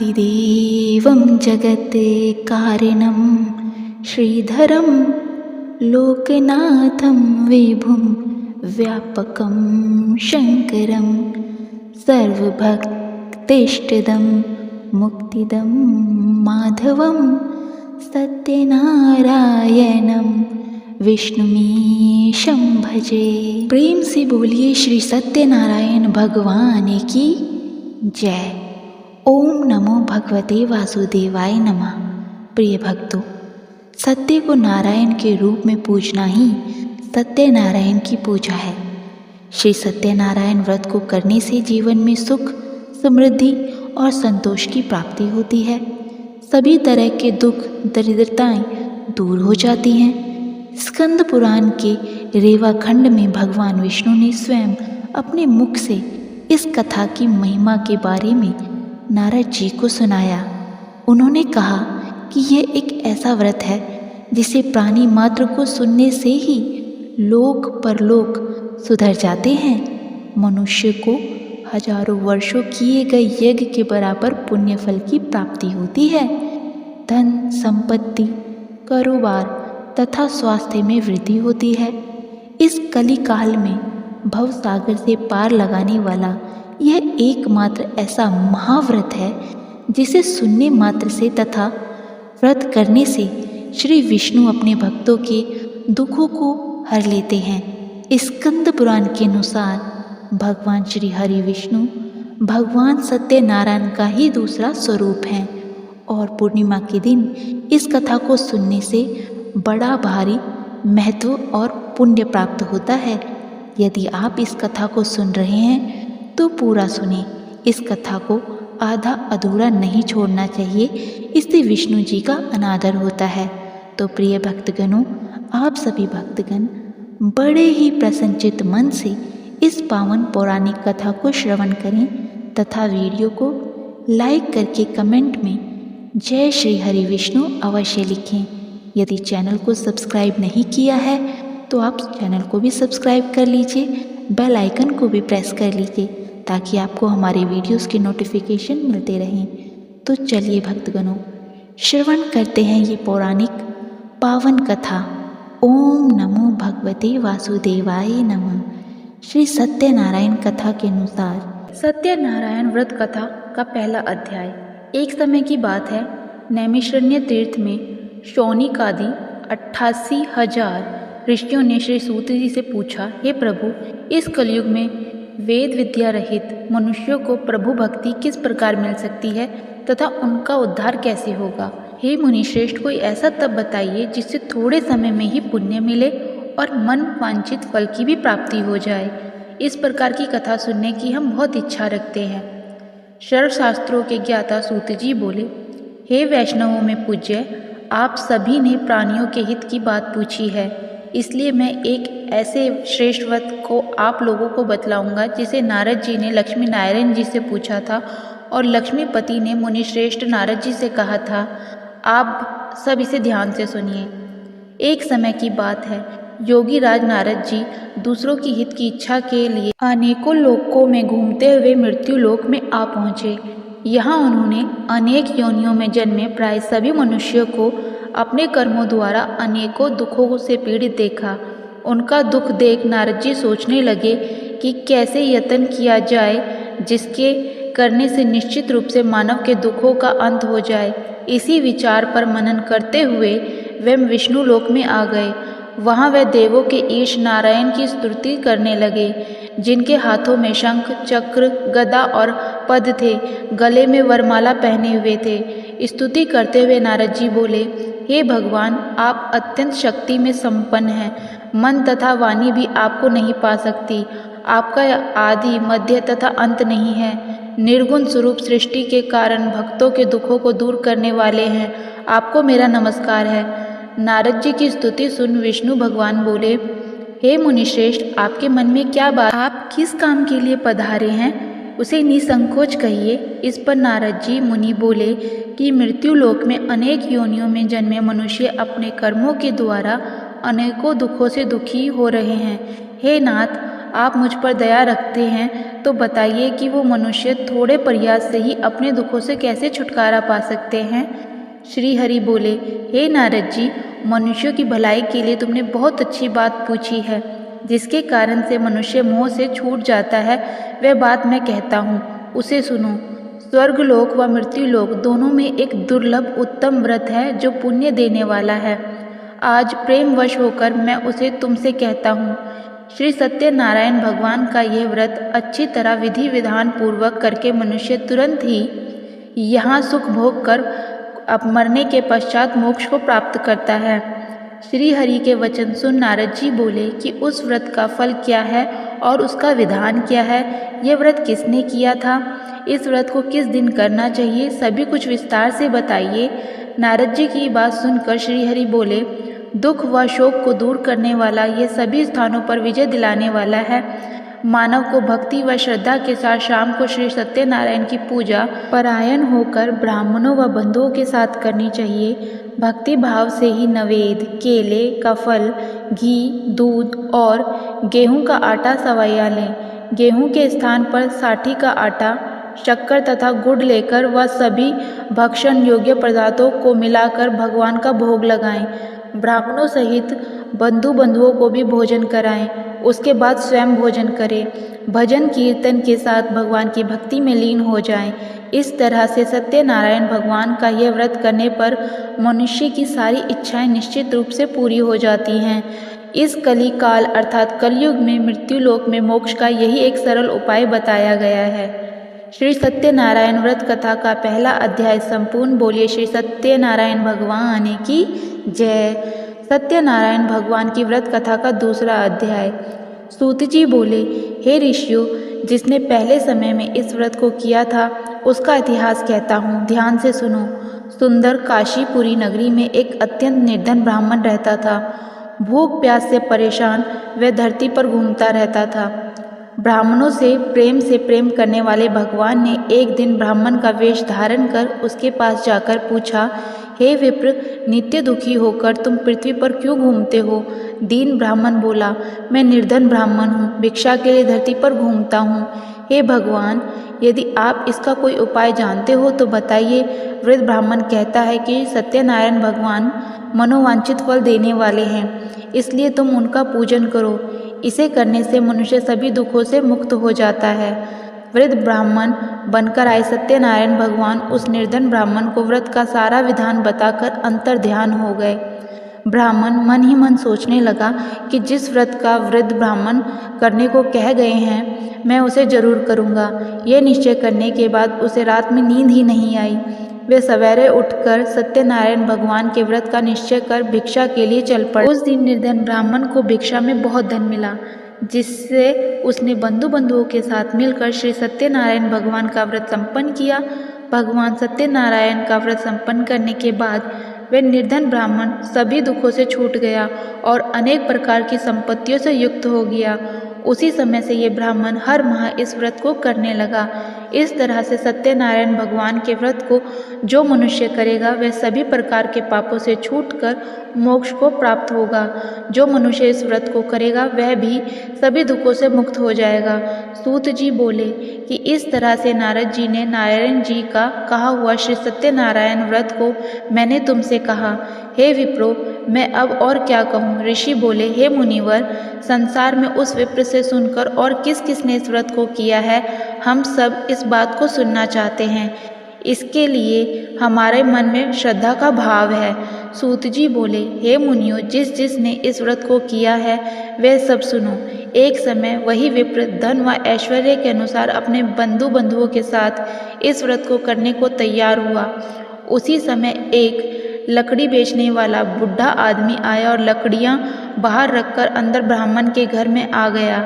आदिदेवं जगत्कारणं श्रीधरं लोकनाथं विभुं व्यापकं शङ्करं सर्वभक्तिष्टदं मुक्तिदं माधवं सत्यनारायणं विष्णुमीशं भजे। प्रेम से बोलिए श्री सत्यनारायण भगवान की जय। ओम नमो भगवते वासुदेवाय नमः। प्रिय भक्तों, सत्य को नारायण के रूप में पूजना ही सत्यनारायण की पूजा है। श्री सत्यनारायण व्रत को करने से जीवन में सुख, समृद्धि और संतोष की प्राप्ति होती है। सभी तरह के दुख, दरिद्रताएं दूर हो जाती हैं। स्कंद पुराण के रेवा खंड में भगवान विष्णु ने स्वयं अपने मुख से इस कथा की महिमा के बारे में नारद जी को सुनाया। उन्होंने कहा कि यह एक ऐसा व्रत है जिसे प्राणी मात्र को सुनने से ही लोक परलोक सुधर जाते हैं। मनुष्य को हजारों वर्षों किए गए यज्ञ के बराबर पुण्य फल की प्राप्ति होती है। धन, संपत्ति, कारोबार तथा स्वास्थ्य में वृद्धि होती है। इस कली काल में भव सागर से पार लगाने वाला यह एकमात्र ऐसा महाव्रत है जिसे सुनने मात्र से तथा व्रत करने से श्री विष्णु अपने भक्तों के दुखों को हर लेते हैं। स्कंद पुराण के अनुसार भगवान श्री हरि विष्णु भगवान सत्यनारायण का ही दूसरा स्वरूप है और पूर्णिमा के दिन इस कथा को सुनने से बड़ा भारी महत्व और पुण्य प्राप्त होता है। यदि आप इस कथा को सुन रहे हैं तो पूरा सुने। इस कथा को आधा अधूरा नहीं छोड़ना चाहिए, इससे विष्णु जी का अनादर होता है। तो प्रिय भक्तगणों, आप सभी भक्तगण बड़े ही प्रसन्नचित्त मन से इस पावन पौराणिक कथा को श्रवण करें तथा वीडियो को लाइक करके कमेंट में जय श्री हरि विष्णु अवश्य लिखें। यदि चैनल को सब्सक्राइब नहीं किया है तो आप चैनल को भी सब्सक्राइब कर लीजिए, बेल आइकन को भी प्रेस कर लीजिए ताकि आपको हमारे वीडियोस के नोटिफिकेशन मिलते रहें। तो चलिए भक्तगणों, श्रवण करते हैं ये पौराणिक पावन कथा। ओम नमो भगवते वासुदेवाय नमः। श्री सत्यनारायण कथा के अनुसार सत्यनारायण व्रत कथा का पहला अध्याय। एक समय की बात है, नैमिषारण्य तीर्थ में शौनिक आदि 88,000 ऋषियों ने श्री सूत जी से पूछा, हे प्रभु, इस कलयुग में वेद विद्या रहित मनुष्यों को प्रभु भक्ति किस प्रकार मिल सकती है तथा उनका उद्धार कैसे होगा? हे मुनिश्रेष्ठ, कोई ऐसा तप बताइए जिससे थोड़े समय में ही पुण्य मिले और मन वांछित फल की भी प्राप्ति हो जाए। इस प्रकार की कथा सुनने की हम बहुत इच्छा रखते हैं। सर्वशास्त्रों के ज्ञाता सूत जी बोले, हे वैष्णवों में पूज्य, आप सभी ने प्राणियों के हित की बात पूछी है, इसलिए मैं एक ऐसे श्रेष्ठ व्रत को आप लोगों को बतलाऊंगा जिसे नारद जी ने लक्ष्मी नारायण जी से पूछा था और लक्ष्मीपति ने मुनिश्रेष्ठ नारद जी से कहा था। आप सब इसे ध्यान से सुनिए। एक समय की बात है, योगी राज नारद जी दूसरों की हित की इच्छा के लिए अनेकों लोकों में घूमते हुए मृत्यु लोक में आ पहुँचे। यहाँ उन्होंने अनेक योनियों में जन्मे प्राय सभी मनुष्यों को अपने कर्मों द्वारा अनेकों दुखों से पीड़ित देखा। उनका दुख देख नारद जी सोचने लगे कि कैसे यत्न किया जाए जिसके करने से निश्चित रूप से मानव के दुखों का अंत हो जाए। इसी विचार पर मनन करते हुए वे विष्णु लोक में आ गए। वहाँ वे देवों के ईश नारायण की स्तुति करने लगे, जिनके हाथों में शंख, चक्र, गदा और पद थे, गले में वरमाला पहने हुए थे। स्तुति करते हुए नारद जी बोले, हे भगवान, आप अत्यंत शक्ति में संपन्न हैं। मन तथा वाणी भी आपको नहीं पा सकती। आपका आदि, मध्य तथा अंत नहीं है। निर्गुण स्वरूप सृष्टि के कारण भक्तों के दुखों को दूर करने वाले हैं। आपको मेरा नमस्कार है। नारद जी की स्तुति सुन विष्णु भगवान बोले, हे मुनिश्रेष्ठ, आपके मन में क्या बात, आप किस काम के लिए पधारे हैं, उसे निसंकोच कहिए। इस पर नारद जी मुनि बोले कि मृत्यु लोक में अनेक योनियों में जन्मे मनुष्य अपने कर्मों के द्वारा अनेकों दुखों से दुखी हो रहे हैं। हे नाथ, आप मुझ पर दया रखते हैं तो बताइए कि वो मनुष्य थोड़े प्रयास से ही अपने दुखों से कैसे छुटकारा पा सकते हैं। श्री हरि बोले, हे नारद जी, मनुष्यों की भलाई के लिए तुमने बहुत अच्छी बात पूछी है। जिसके कारण से मनुष्य मोह से छूट जाता है, वह बात मैं कहता हूँ, उसे सुनो। स्वर्गलोक व मृत्युलोक दोनों में एक दुर्लभ उत्तम व्रत है जो पुण्य देने वाला है। आज प्रेमवश होकर मैं उसे तुमसे कहता हूँ। श्री सत्यनारायण भगवान का यह व्रत अच्छी तरह विधि विधान पूर्वक करके मनुष्य तुरंत ही यहाँ सुख भोग कर अब मरने के पश्चात मोक्ष को प्राप्त करता है। श्री हरि के वचन सुन नारद जी बोले कि उस व्रत का फल क्या है और उसका विधान क्या है, यह व्रत किसने किया था, इस व्रत को किस दिन करना चाहिए, सभी कुछ विस्तार से बताइए। नारद जी की बात सुनकर श्री हरि बोले, दुख व शोक को दूर करने वाला, यह सभी स्थानों पर विजय दिलाने वाला है। मानव को भक्ति व श्रद्धा के साथ शाम को श्री सत्यनारायण की पूजा परायण होकर ब्राह्मणों व बंधुओं के साथ करनी चाहिए। भक्ति भाव से ही नवेद, केले का फल, घी, दूध और गेहूं का आटा सवैया लें। गेहूं के स्थान पर साठी का आटा, शक्कर तथा गुड़ लेकर वह सभी भक्षण योग्य पदार्थों को मिलाकर भगवान का भोग लगाएं। ब्राह्मणों सहित बंधुओं को भी भोजन कराएं। उसके बाद स्वयं भोजन करें। भजन कीर्तन के साथ भगवान की भक्ति में लीन हो जाएं। इस तरह से सत्यनारायण भगवान का यह व्रत करने पर मनुष्य की सारी इच्छाएं निश्चित रूप से पूरी हो जाती हैं। इस कली काल अर्थात कलयुग में मृत्युलोक में मोक्ष का यही एक सरल उपाय बताया गया है। श्री सत्यनारायण व्रत कथा का पहला अध्याय संपूर्ण। बोलिए श्री सत्यनारायण भगवान की जय। सत्यनारायण भगवान की व्रत कथा का दूसरा अध्याय। सूत जी बोले, हे ऋषियों, जिसने पहले समय में इस व्रत को किया था उसका इतिहास कहता हूँ, ध्यान से सुनो। सुंदर काशीपुरी नगरी में एक अत्यंत निर्धन ब्राह्मण रहता था। भूख प्यास से परेशान वह धरती पर घूमता रहता था। ब्राह्मणों से प्रेम करने वाले भगवान ने एक दिन ब्राह्मण का वेश धारण कर उसके पास जाकर पूछा, हे विप्र, नित्य दुखी होकर तुम पृथ्वी पर क्यों घूमते हो? दीन ब्राह्मण बोला, मैं निर्धन ब्राह्मण हूँ, भिक्षा के लिए धरती पर घूमता हूँ। हे भगवान, यदि आप इसका कोई उपाय जानते हो तो बताइए। वृद्ध ब्राह्मण कहता है कि सत्यनारायण भगवान मनोवांछित फल देने वाले हैं, इसलिए तुम उनका पूजन करो। इसे करने से मनुष्य सभी दुखों से मुक्त हो जाता है। वृद्ध ब्राह्मण बनकर आए सत्यनारायण भगवान उस निर्धन ब्राह्मण को व्रत का सारा विधान बताकर अंतर्ध्यान हो गए। ब्राह्मण मन ही मन सोचने लगा कि जिस व्रत का वृद्ध ब्राह्मण करने को कह गए हैं, मैं उसे जरूर करूँगा। यह निश्चय करने के बाद उसे रात में नींद ही नहीं आई। वे सवेरे उठकर सत्यनारायण भगवान के व्रत का निश्चय कर भिक्षा के लिए चल पड़े। उस दिन निर्धन ब्राह्मण को भिक्षा में बहुत धन मिला, जिससे उसने बंधुओं के साथ मिलकर श्री सत्यनारायण भगवान का व्रत संपन्न किया। भगवान सत्यनारायण का व्रत संपन्न करने के बाद वह निर्धन ब्राह्मण सभी दुखों से छूट गया और अनेक प्रकार की संपत्तियों से युक्त हो गया। उसी समय से ये ब्राह्मण हर माह इस व्रत को करने लगा। इस तरह से सत्यनारायण भगवान के व्रत को जो मनुष्य करेगा वह सभी प्रकार के पापों से छूटकर मोक्ष को प्राप्त होगा। जो मनुष्य इस व्रत को करेगा वह भी सभी दुखों से मुक्त हो जाएगा। सूत जी बोले कि इस तरह से नारद जी ने नारायण जी का कहा हुआ श्री सत्यनारायण व्रत को मैंने तुमसे कहा। हे विप्रो, मैं अब और क्या कहूँ? ऋषि बोले, हे मुनिवर, संसार में उस विप्र से सुनकर और किस किस ने इस व्रत को किया है, हम सब इस बात को सुनना चाहते हैं। इसके लिए हमारे मन में श्रद्धा का भाव है। सूत जी बोले, हे मुनियों, जिस ने इस व्रत को किया है वह सब सुनो। एक समय वही विप्र धन व ऐश्वर्य के अनुसार अपने बंधुओं के साथ इस व्रत को करने को तैयार हुआ। उसी समय एक लकड़ी बेचने वाला बुढ़ा आदमी आया और लकड़ियां बाहर रखकर अंदर ब्राह्मण के घर में आ गया।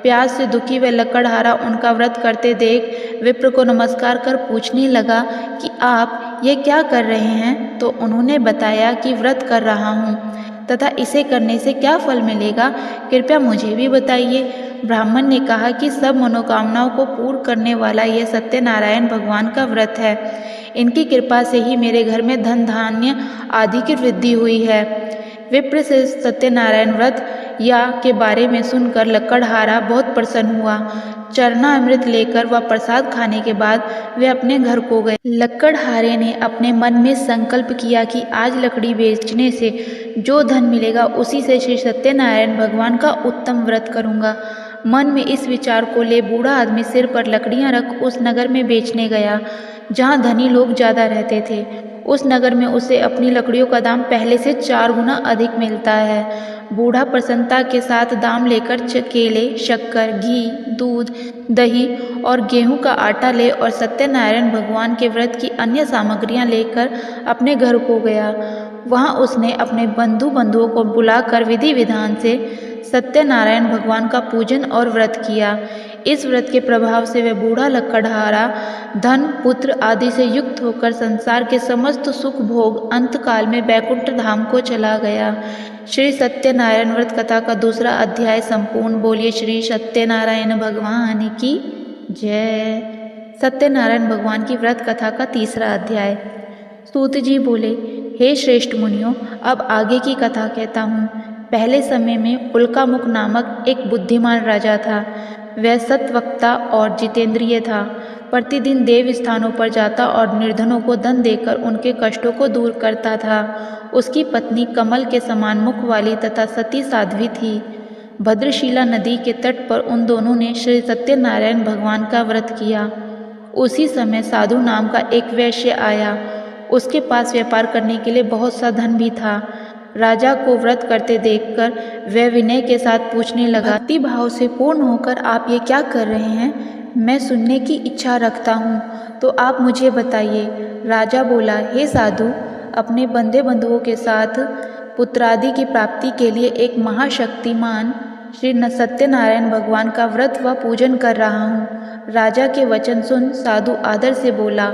प्यास से दुखी व लकड़हारा उनका व्रत करते देख विप्र को नमस्कार कर पूछने लगा कि आप ये क्या कर रहे हैं? तो उन्होंने बताया कि व्रत कर रहा हूँ तथा इसे करने से क्या फल मिलेगा, कृपया मुझे भी बताइए। ब्राह्मण ने कहा कि सब मनोकामनाओं को पूर्ण करने वाला यह सत्यनारायण भगवान का व्रत है। इनकी कृपा से ही मेरे घर में धन धान्य आदि की वृद्धि हुई है। विप्र से सत्यनारायण व्रत या के बारे में सुनकर लकड़हारा बहुत प्रसन्न हुआ। चरणामृत लेकर व प्रसाद खाने के बाद वे अपने घर को गए। लकड़हारे ने अपने मन में संकल्प किया कि आज लकड़ी बेचने से जो धन मिलेगा उसी से श्री सत्यनारायण भगवान का उत्तम व्रत करूंगा। मन में इस विचार को ले बूढ़ा आदमी सिर पर लकड़ियां रख उस नगर में बेचने गया जहां धनी लोग ज़्यादा रहते थे। उस नगर में उसे अपनी लकड़ियों का दाम पहले से 4 गुना अधिक मिलता है। बूढ़ा प्रसन्नता के साथ दाम लेकर केले, शक्कर, घी, दूध, दही और गेहूं का आटा ले और सत्यनारायण भगवान के व्रत की अन्य सामग्रियां लेकर अपने घर को गया। वहां उसने अपने बंधुओं को बुलाकर विधि विधान से सत्यनारायण भगवान का पूजन और व्रत किया। इस व्रत के प्रभाव से वह बूढ़ा लकड़हारा धन, पुत्र आदि से युक्त होकर संसार के समस्त सुख भोग अंतकाल में बैकुंठ धाम को चला गया। श्री सत्यनारायण व्रत कथा का दूसरा अध्याय संपूर्ण। बोलिए श्री सत्यनारायण भगवान की जय। सत्यनारायण भगवान की व्रत कथा का तीसरा अध्याय। सूत जी बोले, हे श्रेष्ठ मुनियों, अब आगे की कथा कहता हूँ। पहले समय में उल्कामुख नामक एक बुद्धिमान राजा था। वह सत्वक्ता और जितेंद्रिय था। प्रतिदिन देव स्थानों पर जाता और निर्धनों को धन देकर उनके कष्टों को दूर करता था। उसकी पत्नी कमल के समान मुख वाली तथा सती साध्वी थी। भद्रशिला नदी के तट पर उन दोनों ने श्री सत्यनारायण भगवान का व्रत किया। उसी समय साधु नाम का एक वैश्य आया। उसके पास व्यापार करने के लिए बहुत सा धन भी था। राजा को व्रत करते देखकर वह विनय के साथ पूछने लगा, भक्ति भाव से पूर्ण होकर आप ये क्या कर रहे हैं? मैं सुनने की इच्छा रखता हूँ, तो आप मुझे बताइए। राजा बोला, हे साधु, अपने बंधे बंधुओं के साथ पुत्रादि की प्राप्ति के लिए एक महाशक्तिमान श्री सत्यनारायण भगवान का व्रत व पूजन कर रहा हूँ। राजा के वचन सुन साधु आदर से बोला,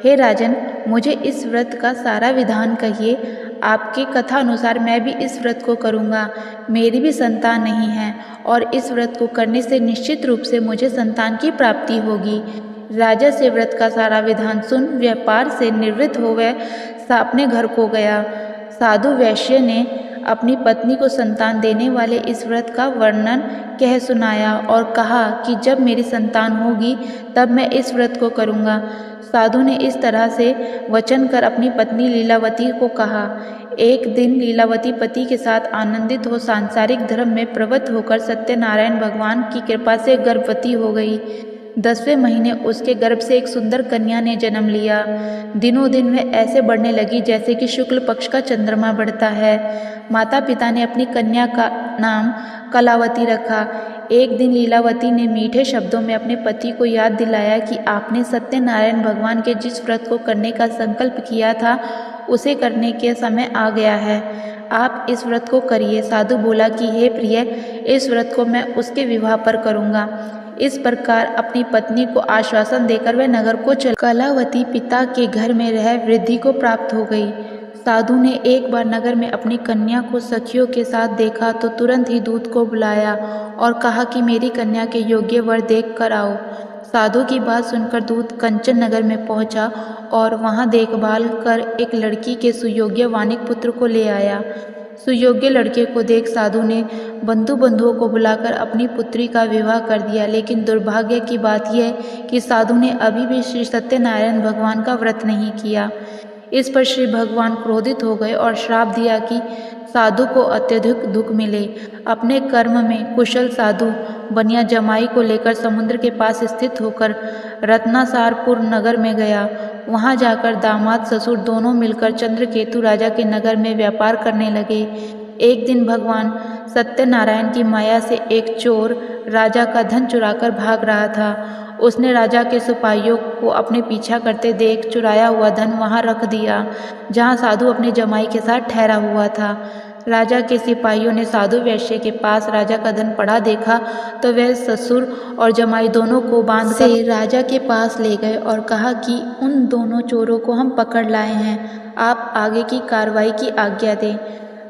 हे राजन, मुझे इस व्रत का सारा विधान कहिए। आपके कथा अनुसार मैं भी इस व्रत को करूँगा। मेरी भी संतान नहीं है और इस व्रत को करने से निश्चित रूप से मुझे संतान की प्राप्ति होगी। राजा से व्रत का सारा विधान सुन व्यापार से निवृत्त हो वह अपने घर को गया। साधु वैश्य ने अपनी पत्नी को संतान देने वाले इस व्रत का वर्णन कह सुनाया और कहा कि जब मेरी संतान होगी तब मैं इस व्रत को करूँगा। साधु ने इस तरह से वचन कर अपनी पत्नी लीलावती को कहा। एक दिन लीलावती पति के साथ आनंदित हो सांसारिक धर्म में प्रवृत्त होकर सत्यनारायण भगवान की कृपा से गर्भवती हो गई। 10वें महीने उसके गर्भ से एक सुंदर कन्या ने जन्म लिया। दिनों दिन वह ऐसे बढ़ने लगी जैसे कि शुक्ल पक्ष का चंद्रमा बढ़ता है। माता पिता ने अपनी कन्या का नाम कलावती रखा। एक दिन लीलावती ने मीठे शब्दों में अपने पति को याद दिलाया कि आपने सत्यनारायण भगवान के जिस व्रत को करने का संकल्प किया था उसे करने के समय आ गया है। आप इस व्रत को करिए। साधु बोला कि हे प्रिय, इस व्रत को मैं उसके विवाह पर करूँगा। इस प्रकार अपनी पत्नी को आश्वासन देकर वह नगर को चल। कलावती पिता के घर में रह वृद्धि को प्राप्त हो गई। साधु ने एक बार नगर में अपनी कन्या को सखियों के साथ देखा तो तुरंत ही दूत को बुलाया और कहा कि मेरी कन्या के योग्य वर देख कर आओ। साधु की बात सुनकर दूत कंचन नगर में पहुंचा और वहां देखभाल कर एक लड़की के सुयोग्य वानिक पुत्र को ले आया। सुयोग्य लड़के को देख साधु ने बंधुओं को बुलाकर अपनी पुत्री का विवाह कर दिया। लेकिन दुर्भाग्य की बात यह कि साधु ने अभी भी श्री सत्यनारायण भगवान का व्रत नहीं किया। इस पर श्री भगवान क्रोधित हो गए और श्राप दिया कि साधु को अत्यधिक दुख मिले। अपने कर्म में कुशल साधु बनिया जमाई को लेकर समुद्र के पास स्थित होकर रत्नासारपुर नगर में गया। वहां जाकर दामाद ससुर दोनों मिलकर चंद्रकेतु राजा के नगर में व्यापार करने लगे। एक दिन भगवान सत्यनारायण की माया से एक चोर राजा का धन चुराकर भाग रहा था। उसने राजा के सिपाहियों को अपने पीछा करते देख चुराया हुआ धन वहां रख दिया जहां साधु अपने जमाई के साथ ठहरा हुआ था। राजा के सिपाहियों ने साधु वैश्य के पास राजा का धन पड़ा देखा तो वह ससुर और जमाई दोनों को बांध से राजा के पास ले गए और कहा कि उन दोनों चोरों को हम पकड़ लाए हैं, आप आगे की कार्रवाई की आज्ञा दें।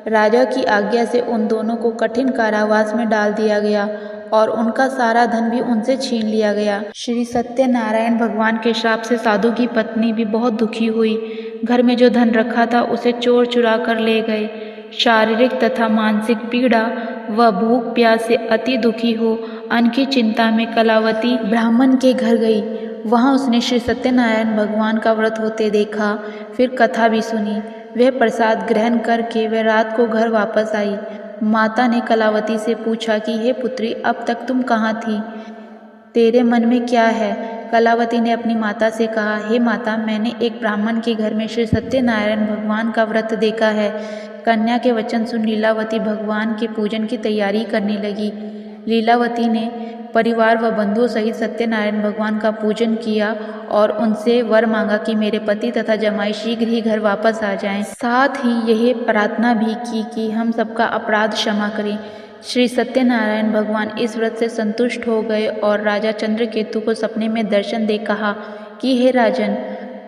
राजा की आज्ञा से उन दोनों को कठिन कारावास में डाल दिया गया और उनका सारा धन भी उनसे छीन लिया गया। श्री सत्यनारायण भगवान के श्राप से साधु की पत्नी भी बहुत दुखी हुई। घर में जो धन रखा था उसे चोर चुरा कर ले गए। शारीरिक तथा मानसिक पीड़ा वह भूख प्यास से अति दुखी हो अन्न की चिंता में कलावती ब्राह्मण के घर गई। वहाँ उसने श्री सत्यनारायण भगवान का व्रत होते देखा, फिर कथा भी सुनी। वह प्रसाद ग्रहण करके वह रात को घर वापस आई। माता ने कलावती से पूछा कि हे पुत्री, अब तक तुम कहाँ थी? तेरे मन में क्या है? कलावती ने अपनी माता से कहा, हे माता, मैंने एक ब्राह्मण के घर में श्री सत्यनारायण भगवान का व्रत देखा है। कन्या के वचन सुन लीलावती भगवान के पूजन की तैयारी करने लगी। लीलावती ने परिवार व बंधुओं सहित सत्यनारायण भगवान का पूजन किया और उनसे वर मांगा कि मेरे पति तथा जमाई शीघ्र ही घर वापस आ जाएं। साथ ही यह प्रार्थना भी की कि हम सबका अपराध क्षमा करें। श्री सत्यनारायण भगवान इस व्रत से संतुष्ट हो गए और राजा चंद्रकेतु को सपने में दर्शन दे कहा कि हे राजन,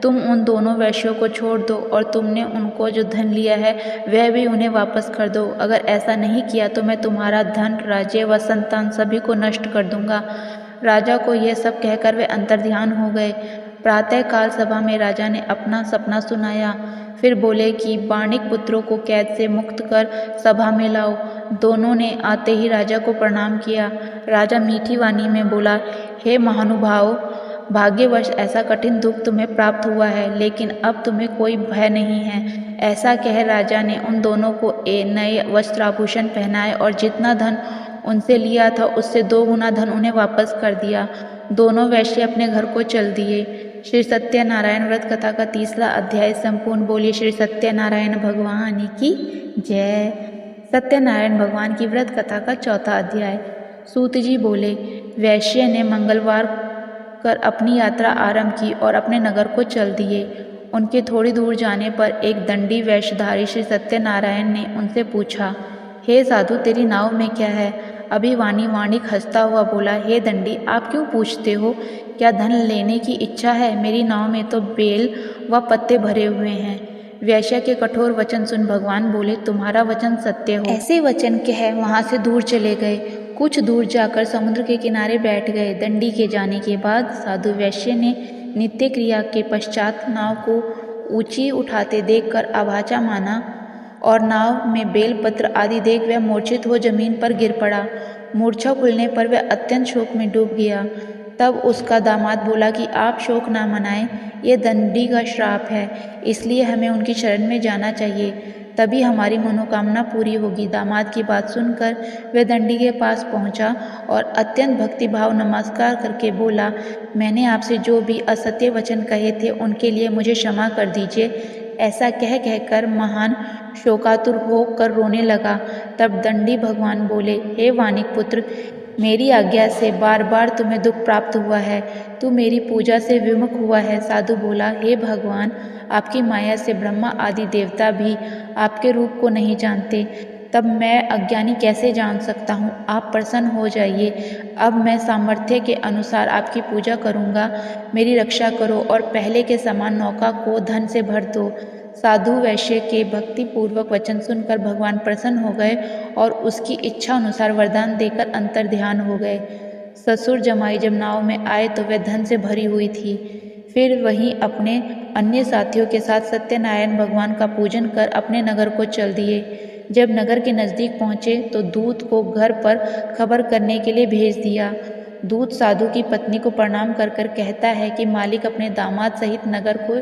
तुम उन दोनों वैश्यों को छोड़ दो और तुमने उनको जो धन लिया है वह भी उन्हें वापस कर दो। अगर ऐसा नहीं किया तो मैं तुम्हारा धन, राज्य व संतान सभी को नष्ट कर दूंगा। राजा को यह सब कहकर वे अंतर्ध्यान हो गए। प्रातःकाल सभा में राजा ने अपना सपना सुनाया। फिर बोले कि बाणिक पुत्रों को कैद से मुक्त कर सभा में लाओ। दोनों ने आते ही राजा को प्रणाम किया। राजा मीठी वाणी में बोला, हे महानुभाव, भाग्यवश ऐसा कठिन दुख तुम्हें प्राप्त हुआ है, लेकिन अब तुम्हें कोई भय नहीं है। ऐसा कह राजा ने उन दोनों को नए वस्त्राभूषण पहनाए और जितना धन उनसे लिया था उससे 2 गुना धन उन्हें वापस कर दिया। दोनों वैश्य अपने घर को चल दिए। श्री सत्यनारायण व्रत कथा का 30वां अध्याय संपूर्ण। बोलिए श्री सत्यनारायण भगवान की जय। सत्यनारायण भगवान की व्रत कथा का 4वां अध्याय। सूत जी बोले, वैश्य ने मंगलवार कर अपनी यात्रा आरंभ की और अपने नगर को चल दिए। उनके थोड़ी दूर जाने पर एक दंडी वेशधारी श्री सत्यनारायण ने उनसे पूछा, हे साधु, तेरी नाव में क्या है? अभिवानी वाणिक हंसता हुआ बोला, हे दंडी, आप क्यों पूछते हो? क्या धन लेने की इच्छा है? मेरी नाव में तो बेल व पत्ते भरे हुए हैं। वैश्य के कठोर वचन सुन भगवान बोले, तुम्हारा वचन सत्य हो। ऐसे वचन कह वहाँ से दूर चले गए। कुछ दूर जाकर समुद्र के किनारे बैठ गए। दंडी के जाने के बाद साधु वैश्य ने नित्य क्रिया के पश्चात नाव को ऊंची उठाते देखकर अभाचा माना और नाव में बेलपत्र आदि देख वह मूर्छित हो जमीन पर गिर पड़ा। मूर्छा खुलने पर वह अत्यंत शोक में डूब गया। तब उसका दामाद बोला कि आप शोक ना मनाएं, ये दंडी का श्राप है, इसलिए हमें उनकी शरण में जाना चाहिए, तभी हमारी मनोकामना पूरी होगी। दामाद की बात सुनकर वह दंडी के पास पहुंचा और अत्यंत भक्तिभाव नमस्कार करके बोला, मैंने आपसे जो भी असत्य वचन कहे थे उनके लिए मुझे क्षमा कर दीजिए। ऐसा कह कहकर महान शोकातुर होकर रोने लगा। तब दंडी भगवान बोले, हे वाणिक पुत्र, मेरी आज्ञा से बार बार तुम्हें दुख प्राप्त हुआ है, तू मेरी पूजा से विमुख हुआ है। साधु बोला, हे भगवान, आपकी माया से ब्रह्मा आदि देवता भी आपके रूप को नहीं जानते, तब मैं अज्ञानी कैसे जान सकता हूँ? आप प्रसन्न हो जाइए। अब मैं सामर्थ्य के अनुसार आपकी पूजा करूँगा। मेरी रक्षा करो और पहले के समान नौका को धन से भर दो। साधु वैश्य के भक्तिपूर्वक वचन सुनकर भगवान प्रसन्न हो गए और उसकी इच्छा अनुसार वरदान देकर अंतर्ध्यान हो गए। ससुर जमाई जब नाव में आए तो वह धन से भरी हुई थी। फिर वहीं अपने अन्य साथियों के साथ सत्यनारायण भगवान का पूजन कर अपने नगर को चल दिए। जब नगर के नज़दीक पहुँचे तो दूत को घर पर खबर करने के लिए भेज दिया। दूत साधु की पत्नी को प्रणाम कर कर कहता है कि मालिक अपने दामाद सहित नगर को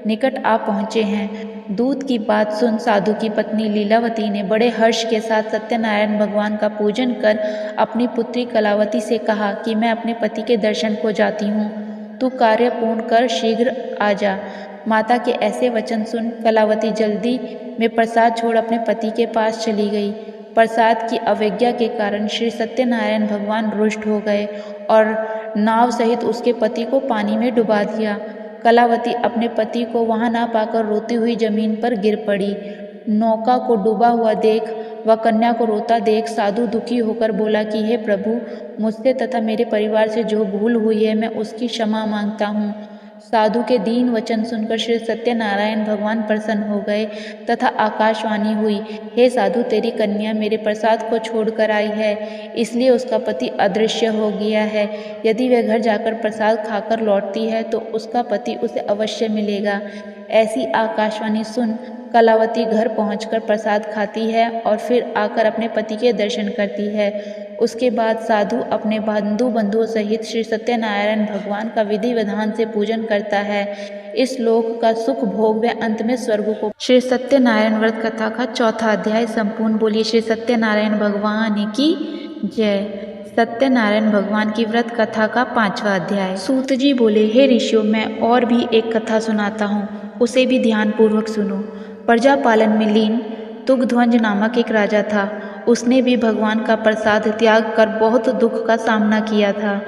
निकट आ पहुँचे हैं। दूत की बात सुन साधु की पत्नी लीलावती ने बड़े हर्ष के साथ सत्यनारायण भगवान का पूजन कर अपनी पुत्री कलावती से कहा कि मैं अपने पति के दर्शन को जाती हूँ, तू कार्य पूर्ण कर शीघ्र आ जा। माता के ऐसे वचन सुन कलावती जल्दी में प्रसाद छोड़ अपने पति के पास चली गई। प्रसाद की अवज्ञा के कारण श्री सत्यनारायण भगवान रुष्ट हो गए और नाव सहित उसके पति को पानी में डुबा दिया। कलावती अपने पति को वहां ना पाकर रोती हुई जमीन पर गिर पड़ी। नौका को डूबा हुआ देख व कन्या को रोता देख साधु दुखी होकर बोला कि हे प्रभु, मुझसे तथा मेरे परिवार से जो भूल हुई है मैं उसकी क्षमा मांगता हूँ। साधु के दीन वचन सुनकर श्री सत्यनारायण भगवान प्रसन्न हो गए तथा आकाशवाणी हुई, हे साधु, तेरी कन्या मेरे प्रसाद को छोड़कर आई है, इसलिए उसका पति अदृश्य हो गया है। यदि वह घर जाकर प्रसाद खाकर लौटती है तो उसका पति उसे अवश्य मिलेगा। ऐसी आकाशवाणी सुन कलावती घर पहुंचकर प्रसाद खाती है और फिर आकर अपने पति के दर्शन करती है। उसके बाद साधु अपने बंधुओं सहित श्री सत्यनारायण भगवान का विधि विधान से पूजन करता है। इस लोक का सुख भोग व अंत में स्वर्ग को। श्री सत्यनारायण व्रत कथा का 4था अध्याय संपूर्ण। बोलिए श्री सत्यनारायण भगवान की जय। सत्यनारायण भगवान की व्रत कथा का 5वां अध्याय। सूत जी बोले, हे ऋषियों, मैं और भी एक कथा सुनाता हूँ, उसे भी ध्यान पूर्वक सुनो। प्रजा पालन में लीन तुगध्वज नामक एक राजा था। उसने भी भगवान का प्रसाद त्याग कर बहुत दुख का सामना किया था।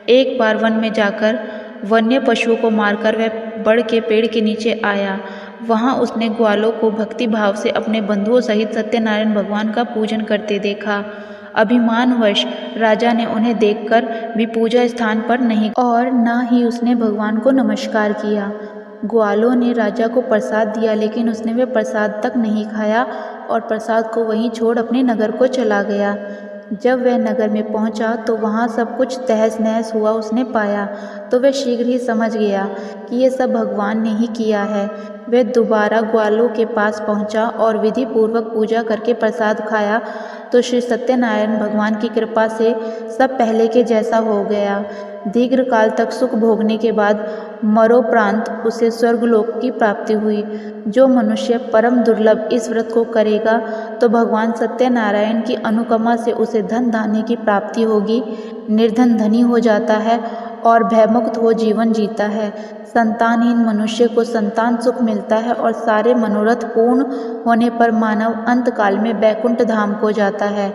एक बार वन में जाकर वन्य पशुओं को मारकर वह बड़ के पेड़ के नीचे आया। वहाँ उसने ग्वालों को भक्ति भाव से अपने बंधुओं सहित सत्यनारायण भगवान का पूजन करते देखा। अभिमानवश राजा ने उन्हें देखकर भी पूजा स्थान पर नहीं और न ही उसने भगवान को नमस्कार किया। ग्वालों ने राजा को प्रसाद दिया, लेकिन उसने वह प्रसाद तक नहीं खाया और प्रसाद को वहीं छोड़ अपने नगर को चला गया। जब वह नगर में पहुंचा तो वहां सब कुछ तहस नहस हुआ उसने पाया, तो वह शीघ्र ही समझ गया कि ये सब भगवान ने ही किया है। वह दोबारा ग्वालों के पास पहुंचा और विधि पूर्वक पूजा करके प्रसाद खाया तो श्री सत्यनारायण भगवान की कृपा से सब पहले के जैसा हो गया। दीर्घ काल तक सुख भोगने के बाद मरोपरांत उसे स्वर्गलोक की प्राप्ति हुई। जो मनुष्य परम दुर्लभ इस व्रत को करेगा तो भगवान सत्यनारायण की अनुकंपा से उसे धन धान्य की प्राप्ति होगी, निर्धन धनी हो जाता है और भयमुक्त हो जीवन जीता है। संतानहीन मनुष्य को संतान सुख मिलता है और सारे मनोरथ पूर्ण होने पर मानव अंत काल में बैकुंठ धाम को जाता है।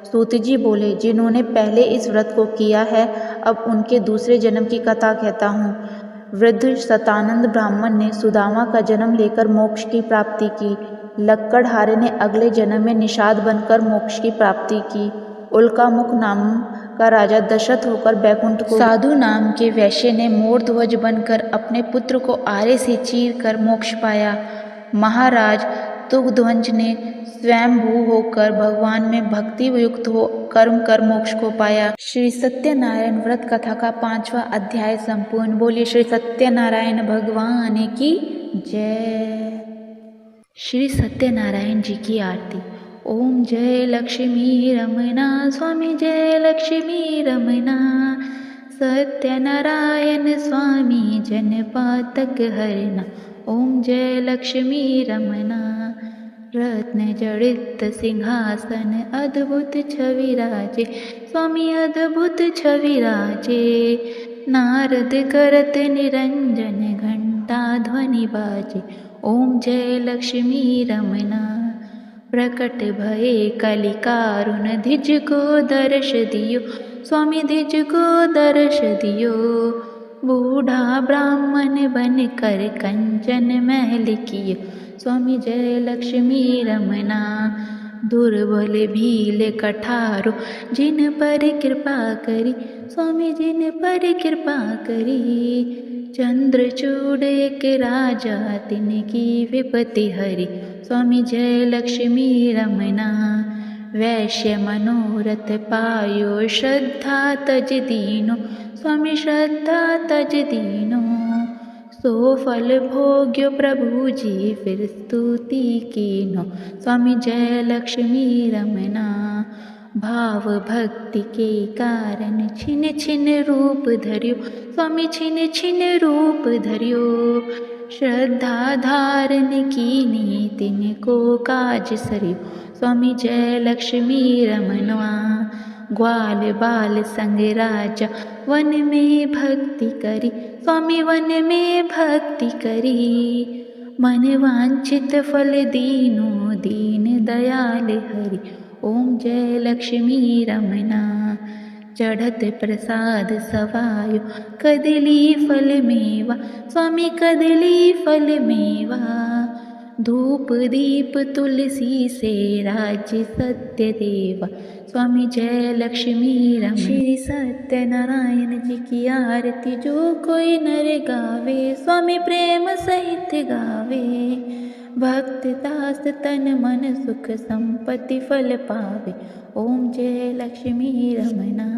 सूत जी बोले, जिन्होंने पहले इस व्रत को किया है, अब उनके दूसरे जन्म की कथा कहता हूँ। वृद्ध शतानंद ब्राह्मण ने सुदामा का जन्म लेकर मोक्ष की प्राप्ति की। लक्कड़हारे ने अगले जन्म में निषाद बनकर मोक्ष की प्राप्ति की। उल्कामुख नाम का राजा दशरथ होकर बैकुंठ को। साधु नाम के वैश्य ने मोरध्वज बनकर अपने पुत्र को आरे से चीर कर मोक्ष पाया। महाराज तुगध्वज ने स्वयंभू होकर भगवान में भक्ति युक्त हो कर्म कर मोक्ष को पाया। श्री सत्यनारायण व्रत कथा का 5वां अध्याय संपूर्ण। बोलिए श्री सत्यनारायण भगवान की जय। श्री सत्यनारायण जी की आरती। ओम जय लक्ष्मी रमना स्वामी, जय लक्ष्मी रमना। सत्यनारायण स्वामी जन पातक हरना। ओम जय लक्ष्मी रमना। रत्न जड़ित सिंहासन अद्भुत छवि राजे, स्वामी अद्भुत छवि राजे। नारद करत निरंजन घंटा ध्वनि बाजे। ओम जय लक्ष्मी रमना। प्रकट भये कलिकारुण धिज को दर्श दियो, स्वामी धिज को दर्श दियो। बूढ़ा ब्राह्मण बन कर कंचन महल कियो, स्वामी जय लक्ष्मी रमना। दुर्बल भील कठारो जिन पर कृपा करी, स्वामी जिन पर कृपा करी। चंद्रचूड़ एक राजा तिनकी विपत्ति हरी, स्वामी जय लक्ष्मी रमना। वैश्य मनोरथ पायो श्रद्धा तज दीनो, स्वामी श्रद्धा तज दीनो। सो फल भोग्यो प्रभु जी फिर स्तुति कीनो, स्वामी जय लक्ष्मी रमना। भाव भक्ति के कारण छिन छिन रूप धर्यो, स्वामी छिन छिन रूप धर्यो। श्रद्धा धारण कीनी तिनको काज सरियो, स्वामी जय लक्ष्मी रमनवा। ग्वाल बाल संग राजा वन में भक्ति करी, स्वामी वन में भक्ति करी। मन वांछित फल दीनो दीन दयाल हरि, ओम जय लक्ष्मी रमना। चढ़त प्रसाद सवायो कदली फल मेवा, स्वामी कदली फल मेवा। धूप दीप तुलसी से राज्य सत्य देवा, स्वामी जय लक्ष्मी रमना। श्री सत्यनारायण जी की आरती जो कोई नर गावे, स्वामी प्रेम सहित गावे। भक्त दास तन मन सुख संपत्ति फल पावे, ओम जय लक्ष्मी रमना।